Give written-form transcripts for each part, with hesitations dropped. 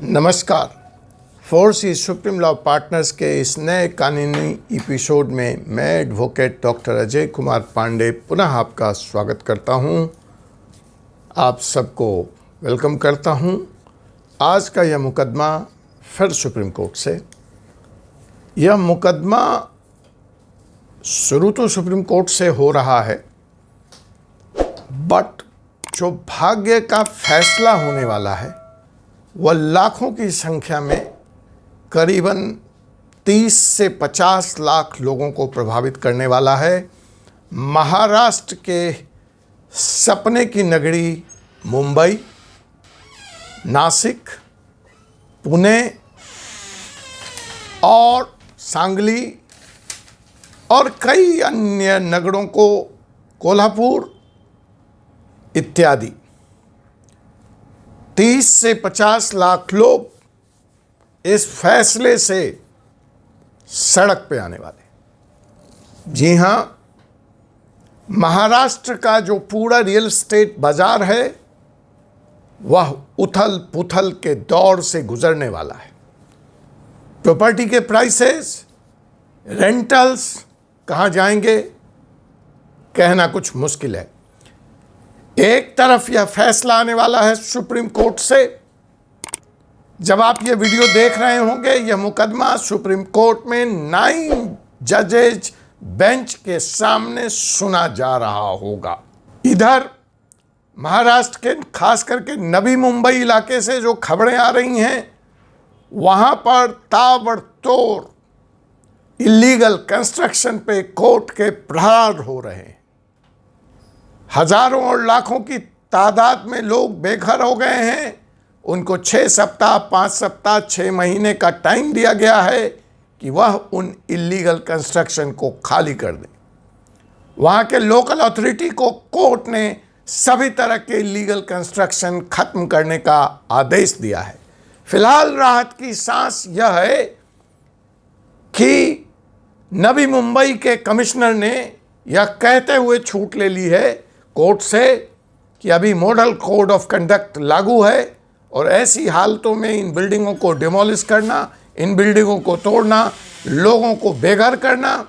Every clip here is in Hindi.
नमस्कार। फोर्स सुप्रीम लॉ पार्टनर्स के इस नए कानूनी एपिसोड में मैं एडवोकेट डॉक्टर अजय कुमार पांडे पुनः आपका स्वागत करता हूं। आप सबको वेलकम करता हूं। आज का यह मुकदमा फिर सुप्रीम कोर्ट से। यह मुकदमा शुरू तो सुप्रीम कोर्ट से हो रहा है, बट जो भाग्य का फैसला होने वाला है वह लाखों की संख्या में करीबन 30 से 50 लाख लोगों को प्रभावित करने वाला है। महाराष्ट्र के सपने की नगरी मुंबई, नासिक, पुणे और सांगली और कई अन्य नगरों को, कोल्हापुर इत्यादि 30 से 50 लाख लोग इस फैसले से सड़क पे आने वाले। जी हां, महाराष्ट्र का जो पूरा रियल एस्टेट बाजार है वह उथल पुथल के दौर से गुजरने वाला है। प्रॉपर्टी के प्राइसेस, रेंटल्स कहां जाएंगे, कहना कुछ मुश्किल है। एक तरफ यह फैसला आने वाला है सुप्रीम कोर्ट से। जब आप ये वीडियो देख रहे होंगे, यह मुकदमा सुप्रीम कोर्ट में 9 जजेज बेंच के सामने सुना जा रहा होगा। इधर महाराष्ट्र के खास करके नवी मुंबई इलाके से जो खबरें आ रही हैं, वहां पर ताबड़तोड़ इलीगल कंस्ट्रक्शन पे कोर्ट के प्रहार हो रहे हैं। हजारों और लाखों की तादाद में लोग बेघर हो गए हैं। उनको 6 सप्ताह, 5 सप्ताह, 6 महीने का टाइम दिया गया है कि वह उन इलीगल कंस्ट्रक्शन को खाली कर दें। वहाँ के लोकल अथॉरिटी को कोर्ट ने सभी तरह के इलीगल कंस्ट्रक्शन खत्म करने का आदेश दिया है। फिलहाल राहत की सांस यह है कि नवी मुंबई के कमिश्नर ने यह कहते हुए छूट ले ली है कोर्ट से कि अभी मॉडल कोड ऑफ कंडक्ट लागू है और ऐसी हालतों में इन बिल्डिंगों को डिमोलिश करना, इन बिल्डिंगों को तोड़ना, लोगों को बेघर करना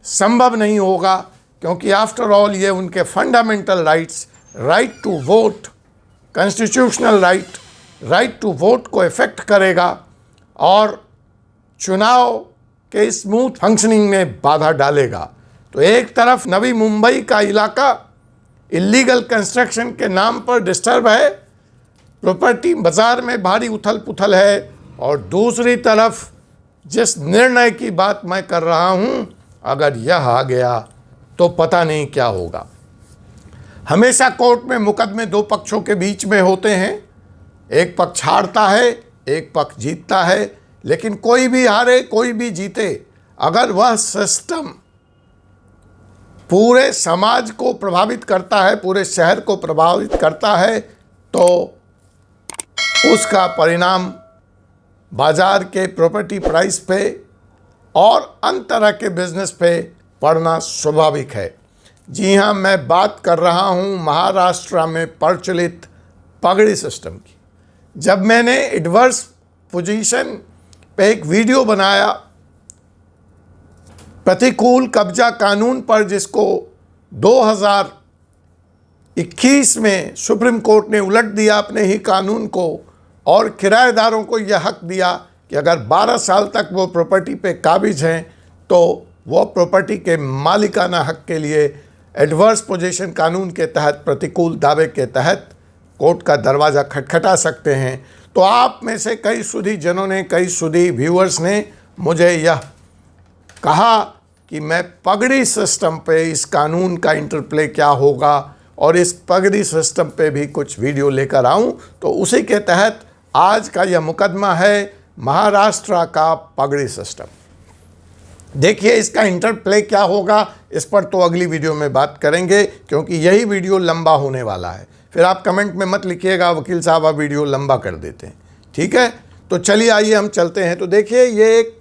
संभव नहीं होगा, क्योंकि आफ्टर ऑल ये उनके fundamental rights, right to vote, constitutional right to vote को इफेक्ट करेगा और चुनाव के स्मूथ फंक्शनिंग में बाधा डालेगा। तो एक तरफ नवी मुंबई का इलाका इलीगल कंस्ट्रक्शन के नाम पर डिस्टर्ब है, प्रॉपर्टी बाजार में भारी उथल पुथल है, और दूसरी तरफ जिस निर्णय की बात मैं कर रहा हूं, अगर यह आ गया तो पता नहीं क्या होगा। हमेशा कोर्ट में मुकदमे 2 पक्षों के बीच में होते हैं। एक पक्ष हारता है, एक पक्ष जीतता है, लेकिन कोई भी हारे कोई भी जीते, अगर वह सिस्टम पूरे समाज को प्रभावित करता है, पूरे शहर को प्रभावित करता है, तो उसका परिणाम बाजार के प्रॉपर्टी प्राइस पे और अन्य तरह के बिजनेस पे पड़ना स्वाभाविक है। जी हाँ, मैं बात कर रहा हूँ महाराष्ट्र में प्रचलित पगड़ी सिस्टम की। जब मैंने एडवर्स पोजीशन पे एक वीडियो बनाया प्रतिकूल कब्जा कानून पर, जिसको 2021 में सुप्रीम कोर्ट ने उलट दिया अपने ही कानून को, और किराएदारों को यह हक दिया कि अगर 12 साल तक वो प्रॉपर्टी पे काबिज हैं तो वो प्रॉपर्टी के मालिकाना हक के लिए एडवर्स पोजीशन कानून के तहत, प्रतिकूल दावे के तहत कोर्ट का दरवाज़ा खटखटा सकते हैं। तो आप में से कई सुधी जनों ने, कई सुधी व्यूअर्स ने मुझे यह कहा कि मैं पगड़ी सिस्टम पे इस कानून का इंटरप्ले क्या होगा और इस पगड़ी सिस्टम पे भी कुछ वीडियो लेकर आऊं। तो उसी के तहत आज का यह मुकदमा है महाराष्ट्र का पगड़ी सिस्टम। देखिए इसका इंटरप्ले क्या होगा, इस पर तो अगली वीडियो में बात करेंगे, क्योंकि यही वीडियो लंबा होने वाला है। फिर आप कमेंट में मत लिखिएगा वकील साहब आप वीडियो लंबा कर देते हैं, ठीक है। तो चलिए आइए हम चलते हैं। तो देखिए ये एक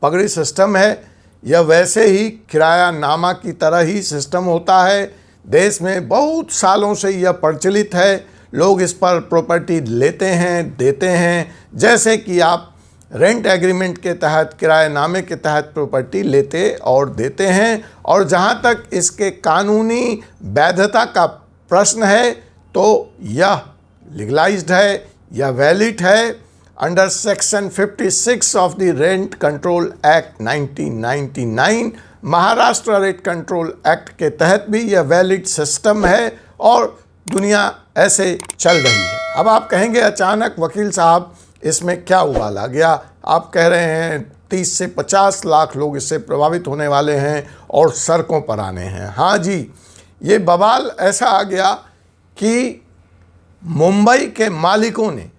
पगड़ी सिस्टम है। यह वैसे ही किरायानामा की तरह ही सिस्टम होता है। देश में बहुत सालों से यह प्रचलित है। लोग इस पर प्रॉपर्टी लेते हैं, देते हैं, जैसे कि आप रेंट एग्रीमेंट के तहत, किराएनामे के तहत प्रॉपर्टी लेते और देते हैं। और जहां तक इसके कानूनी वैधता का प्रश्न है तो यह लीगलाइज्ड है, यह वैलिड है under section 56 of the rent control act 1999। Maharashtra rent control act के तहत भी यह वैलिड सिस्टम है और दुनिया ऐसे चल रही है। अब आप कहेंगे अचानक वकील साहब इसमें क्या उबाल आ गया? आप कह रहे हैं 30 से 50 लाख लोग इससे प्रभावित होने वाले हैं और सड़कों पर आने हैं। हाँ जी, ये बवाल ऐसा आ गया कि मुंबई के मालिकों ने,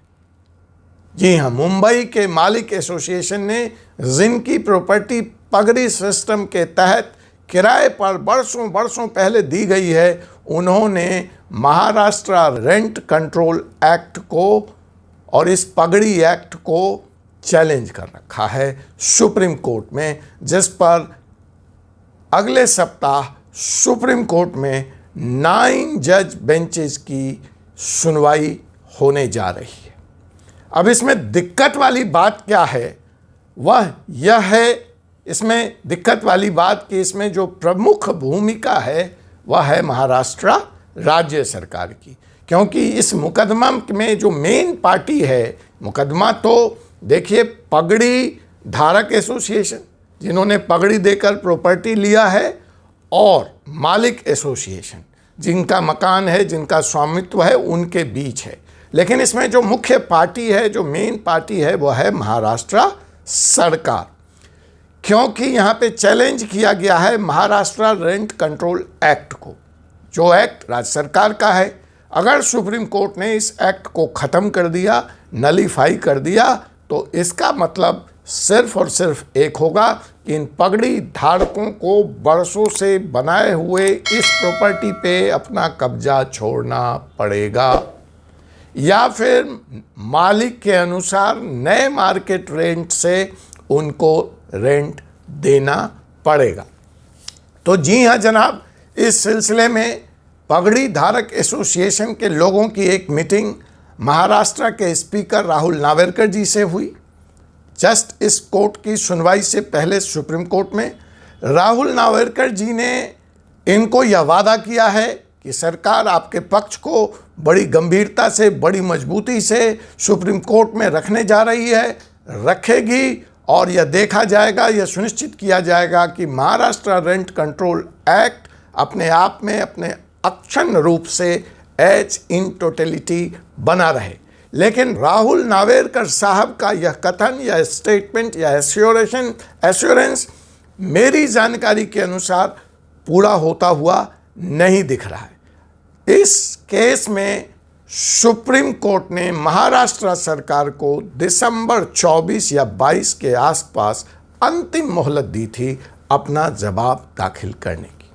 जी हाँ, मुंबई के मालिक एसोसिएशन ने, जिनकी प्रॉपर्टी पगड़ी सिस्टम के तहत किराए पर बरसों पहले दी गई है, उन्होंने महाराष्ट्र रेंट कंट्रोल एक्ट को और इस पगड़ी एक्ट को चैलेंज कर रखा है सुप्रीम कोर्ट में, जिस पर अगले सप्ताह सुप्रीम कोर्ट में 9 जज बेंचेस की सुनवाई होने जा रही है। अब इसमें दिक्कत वाली बात क्या है? वह यह है, इसमें दिक्कत वाली बात कि इसमें जो प्रमुख भूमिका है वह है महाराष्ट्र राज्य सरकार की, क्योंकि इस मुकदमा में जो मेन पार्टी है, मुकदमा तो देखिए पगड़ी धारक एसोसिएशन जिन्होंने पगड़ी देकर प्रॉपर्टी लिया है, और मालिक एसोसिएशन जिनका मकान है, जिनका स्वामित्व है, उनके बीच है। लेकिन इसमें जो मुख्य पार्टी है, जो मेन पार्टी है, वह है महाराष्ट्र सरकार, क्योंकि यहाँ पे चैलेंज किया गया है महाराष्ट्र रेंट कंट्रोल एक्ट को, जो एक्ट राज्य सरकार का है। अगर सुप्रीम कोर्ट ने इस एक्ट को ख़त्म कर दिया, नलीफाई कर दिया, तो इसका मतलब सिर्फ और सिर्फ एक होगा कि इन पगड़ी धारकों को बरसों से बनाए हुए इस प्रॉपर्टी पे अपना कब्जा छोड़ना पड़ेगा, या फिर मालिक के अनुसार नए मार्केट रेंट से उनको रेंट देना पड़ेगा। तो जी हाँ जनाब, इस सिलसिले में पगड़ी धारक एसोसिएशन के लोगों की एक मीटिंग महाराष्ट्र के स्पीकर राहुल नावेरकर जी से हुई। जस्ट इस कोर्ट की सुनवाई से पहले सुप्रीम कोर्ट में राहुल नावेरकर जी ने इनको यह वादा किया है कि सरकार आपके पक्ष को बड़ी गंभीरता से, बड़ी मजबूती से सुप्रीम कोर्ट में रखने जा रही है, रखेगी, और यह देखा जाएगा, यह सुनिश्चित किया जाएगा कि महाराष्ट्र रेंट कंट्रोल एक्ट अपने आप में अपने अक्षुण्ण रूप से एज इन टोटलिटी बना रहे। लेकिन राहुल नावेरकर साहब का यह कथन या स्टेटमेंट या एश्योरेंस मेरी जानकारी के अनुसार पूरा होता हुआ नहीं दिख रहा है। इस केस में सुप्रीम कोर्ट ने महाराष्ट्र सरकार को दिसंबर 24 या 22 के आसपास अंतिम मोहलत दी थी अपना जवाब दाखिल करने की।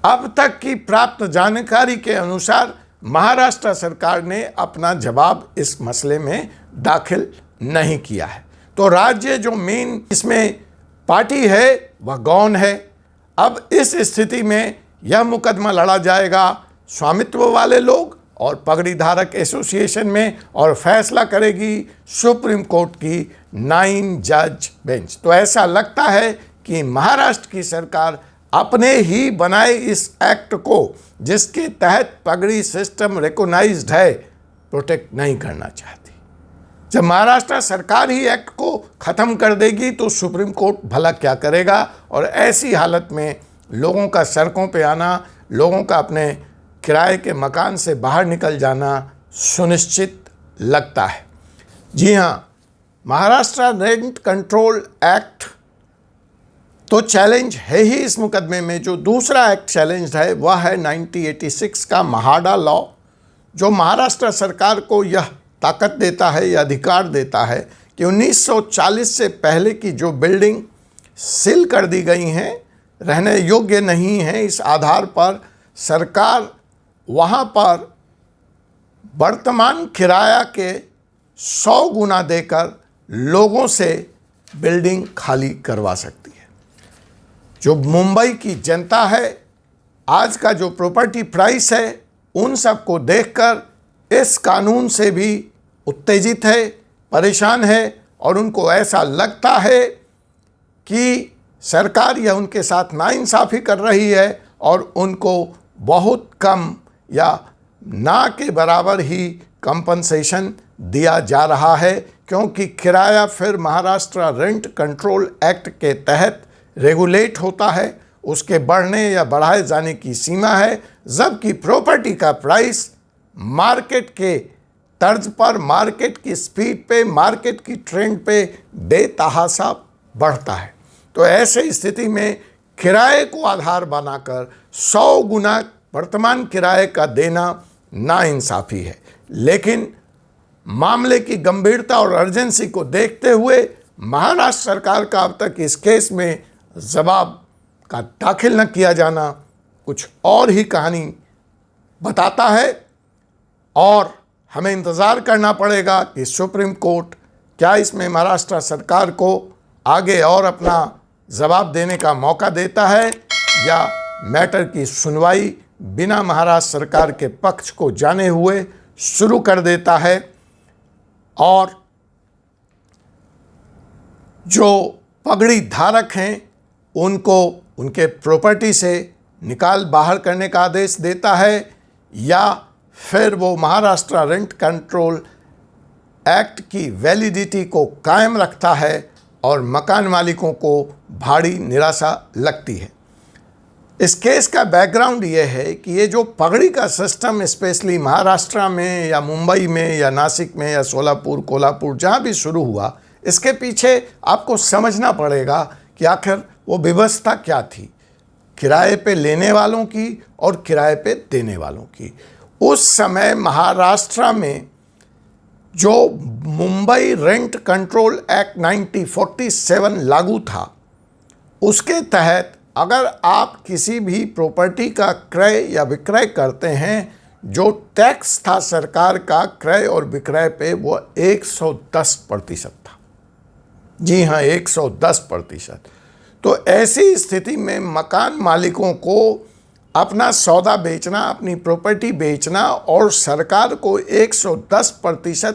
अब तक की प्राप्त जानकारी के अनुसार महाराष्ट्र सरकार ने अपना जवाब इस मसले में दाखिल नहीं किया है। तो राज्य जो मेन इसमें पार्टी है वह गौण है। अब इस स्थिति में यह मुकदमा लड़ा जाएगा स्वामित्व वाले लोग और पगड़ी धारक एसोसिएशन में, और फैसला करेगी सुप्रीम कोर्ट की 9 जज बेंच। तो ऐसा लगता है कि महाराष्ट्र की सरकार अपने ही बनाए इस एक्ट को, जिसके तहत पगड़ी सिस्टम रिकॉग्नाइज्ड है, प्रोटेक्ट नहीं करना चाहती। जब महाराष्ट्र सरकार ही एक्ट को ख़त्म कर देगी तो सुप्रीम कोर्ट भला क्या करेगा? और ऐसी हालत में लोगों का सड़कों पे आना, लोगों का अपने किराए के मकान से बाहर निकल जाना सुनिश्चित लगता है। जी हाँ, महाराष्ट्र रेंट कंट्रोल एक्ट तो चैलेंज है ही इस मुकदमे में। जो दूसरा एक्ट चैलेंज है वह है 1986 का महाडा लॉ, जो महाराष्ट्र सरकार को यह ताकत देता है, यह अधिकार देता है कि 1940 से पहले की जो बिल्डिंग सील कर दी गई हैं, रहने योग्य नहीं है, इस आधार पर सरकार वहाँ पर वर्तमान किराया के 100 गुना देकर लोगों से बिल्डिंग खाली करवा सकती है। जो मुंबई की जनता है, आज का जो प्रॉपर्टी प्राइस है, उन सब को देखकर इस कानून से भी उत्तेजित है, परेशान है और उनको ऐसा लगता है कि सरकार यह उनके साथ नाइंसाफ़ी कर रही है और उनको बहुत कम या ना के बराबर ही कंपनसेशन दिया जा रहा है, क्योंकि किराया फिर महाराष्ट्र रेंट कंट्रोल एक्ट के तहत रेगुलेट होता है, उसके बढ़ने या बढ़ाए जाने की सीमा है, जबकि प्रॉपर्टी का प्राइस मार्केट के तर्ज पर, मार्केट की स्पीड पे, मार्केट की ट्रेंड पे बेतहाशा बढ़ता है। तो ऐसे स्थिति में किराए को आधार बनाकर 100 गुना वर्तमान किराए का देना नाइंसाफ़ी है। लेकिन मामले की गंभीरता और अर्जेंसी को देखते हुए महाराष्ट्र सरकार का अब तक इस केस में जवाब का दाखिल न किया जाना कुछ और ही कहानी बताता है और हमें इंतज़ार करना पड़ेगा कि सुप्रीम कोर्ट क्या इसमें महाराष्ट्र सरकार को आगे और अपना जवाब देने का मौका देता है या मैटर की सुनवाई बिना महाराष्ट्र सरकार के पक्ष को जाने हुए शुरू कर देता है और जो पगड़ी धारक हैं उनको उनके प्रॉपर्टी से निकाल बाहर करने का आदेश देता है या फिर वो महाराष्ट्र रेंट कंट्रोल एक्ट की वैलिडिटी को कायम रखता है और मकान मालिकों को भारी निराशा लगती है। इस केस का बैकग्राउंड ये है कि ये जो पगड़ी का सिस्टम स्पेशली महाराष्ट्र में या मुंबई में या नासिक में या सोलापुर, कोल्हापुर जहाँ भी शुरू हुआ, इसके पीछे आपको समझना पड़ेगा कि आखिर वो व्यवस्था क्या थी किराए पे लेने वालों की और किराए पे देने वालों की। उस समय महाराष्ट्र में जो मुंबई रेंट कंट्रोल एक्ट 1947 लागू था, उसके तहत अगर आप किसी भी प्रॉपर्टी का क्रय या विक्रय करते हैं, जो टैक्स था सरकार का क्रय और विक्रय पे वो 110% था। जी हाँ, 110%। तो ऐसी स्थिति में मकान मालिकों को अपना सौदा बेचना, अपनी प्रॉपर्टी बेचना और सरकार को 110%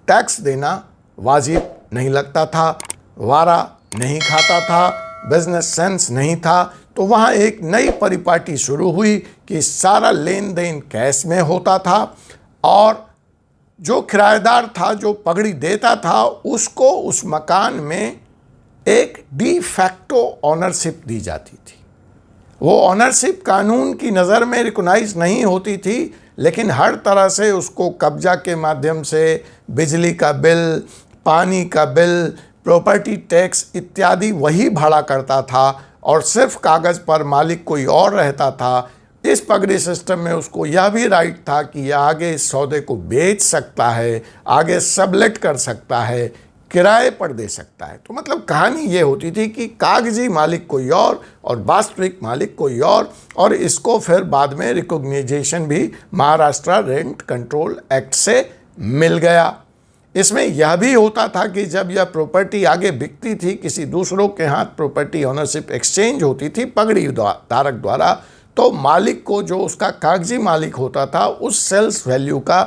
टैक्स देना वाजिब नहीं लगता था, वारा नहीं खाता था, बिजनेस सेंस नहीं था। तो वहाँ एक नई परिपाटी शुरू हुई कि सारा लेन देन कैश में होता था और जो किराएदार था, जो पगड़ी देता था, उसको उस मकान में एक डी फैक्टो ऑनरशिप दी जाती थी। वो ऑनरशिप कानून की नज़र में रिकॉग्नाइज नहीं होती थी, लेकिन हर तरह से उसको कब्जा के माध्यम से बिजली का बिल, पानी का बिल, प्रॉपर्टी टैक्स इत्यादि वही भाड़ा करता था और सिर्फ कागज़ पर मालिक कोई और रहता था। इस पगड़ी सिस्टम में उसको यह भी राइट था कि यह आगे इस सौदे को बेच सकता है, आगे सबलेट कर सकता है, किराए पर दे सकता है। तो मतलब कहानी ये होती थी कि कागजी मालिक कोई और वास्तविक मालिक कोई और इसको फिर बाद में रिकॉग्नाइजेशन भी महाराष्ट्र रेंट कंट्रोल एक्ट से मिल गया। इसमें यह भी होता था कि जब यह प्रॉपर्टी आगे बिकती थी, किसी दूसरों के हाथ प्रॉपर्टी ऑनरशिप एक्सचेंज होती थी पगड़ी धारक द्वारा, तो मालिक को जो उसका कागजी मालिक होता था उस सेल्स वैल्यू का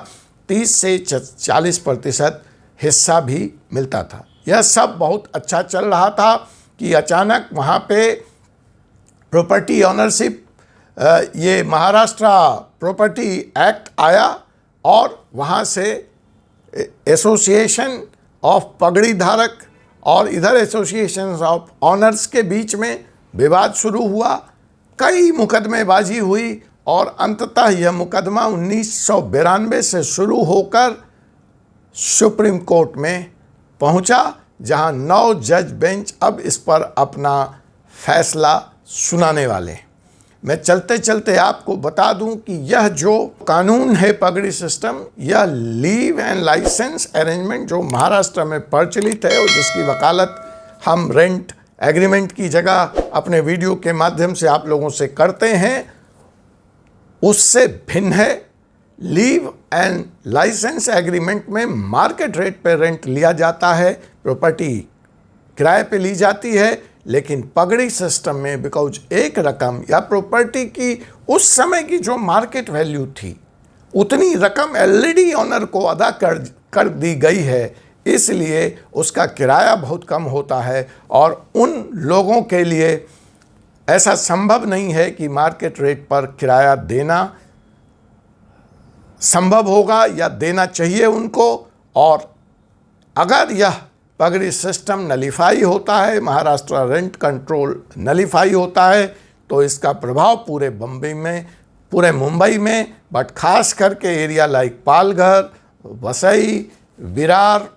30 से 40% हिस्सा भी मिलता था। यह सब बहुत अच्छा चल रहा था कि अचानक वहाँ पे प्रॉपर्टी ऑनरशिप ये महाराष्ट्र प्रॉपर्टी एक्ट आया और वहाँ से एसोसिएशन ऑफ पगड़ी धारक और इधर एसोसिएशन ऑफ ऑनर्स के बीच में विवाद शुरू हुआ। कई मुकदमेबाजी हुई और अंततः यह मुकदमा 1992 से शुरू होकर सुप्रीम कोर्ट में पहुंचा, जहां 9 जज बेंच अब इस पर अपना फैसला सुनाने वाले हैं। मैं चलते चलते आपको बता दूं कि यह जो कानून है पगड़ी सिस्टम, यह लीव एंड लाइसेंस अरेंजमेंट जो महाराष्ट्र में प्रचलित है और जिसकी वकालत हम रेंट एग्रीमेंट की जगह अपने वीडियो के माध्यम से आप लोगों से करते हैं, उससे भिन्न है। लीव एंड लाइसेंस एग्रीमेंट में मार्केट रेट पर रेंट लिया जाता है, प्रॉपर्टी किराए पे ली जाती है, लेकिन पगड़ी सिस्टम में बिकॉज एक रकम या प्रॉपर्टी की उस समय की जो मार्केट वैल्यू थी उतनी रकम ऑलरेडी ऑनर को अदा कर दी गई है, इसलिए उसका किराया बहुत कम होता है और उन लोगों के लिए ऐसा संभव नहीं है कि मार्केट रेट पर किराया देना संभव होगा या देना चाहिए उनको। और अगर यह पगड़ी सिस्टम नलीफाई होता है, महाराष्ट्र रेंट कंट्रोल नलीफाई होता है, तो इसका प्रभाव पूरे मुंबई में बट खास करके एरिया लाइक पालघर, वसई, विरार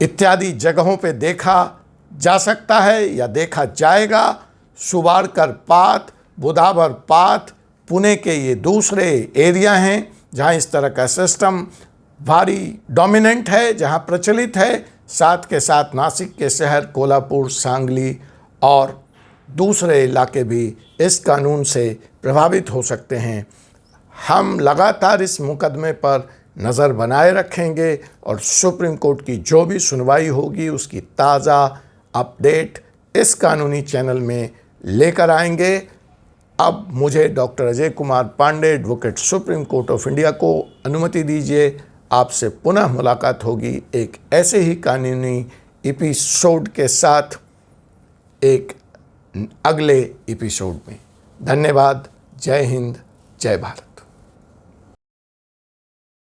इत्यादि जगहों पे देखा जा सकता है या देखा जाएगा। सुवाड़कर पाथ, बुधावर पाथ, पुणे के ये दूसरे एरिया हैं जहां इस तरह का सिस्टम भारी डोमिनेंट है, जहां प्रचलित है। साथ के साथ नासिक के शहर कोल्हापुर, सांगली और दूसरे इलाके भी इस कानून से प्रभावित हो सकते हैं। हम लगातार इस मुकदमे पर नज़र बनाए रखेंगे और सुप्रीम कोर्ट की जो भी सुनवाई होगी उसकी ताज़ा अपडेट इस कानूनी चैनल में लेकर आएंगे। अब मुझे doctor Ajay Kumar Pandey, advocate, Supreme Court of India को अनुमति दीजिए। आपसे पुनः मुलाकात होगी एक ऐसे ही कानूनी एपिसोड के साथ एक अगले एपिसोड में। धन्यवाद। जय हिंद, जय भारत।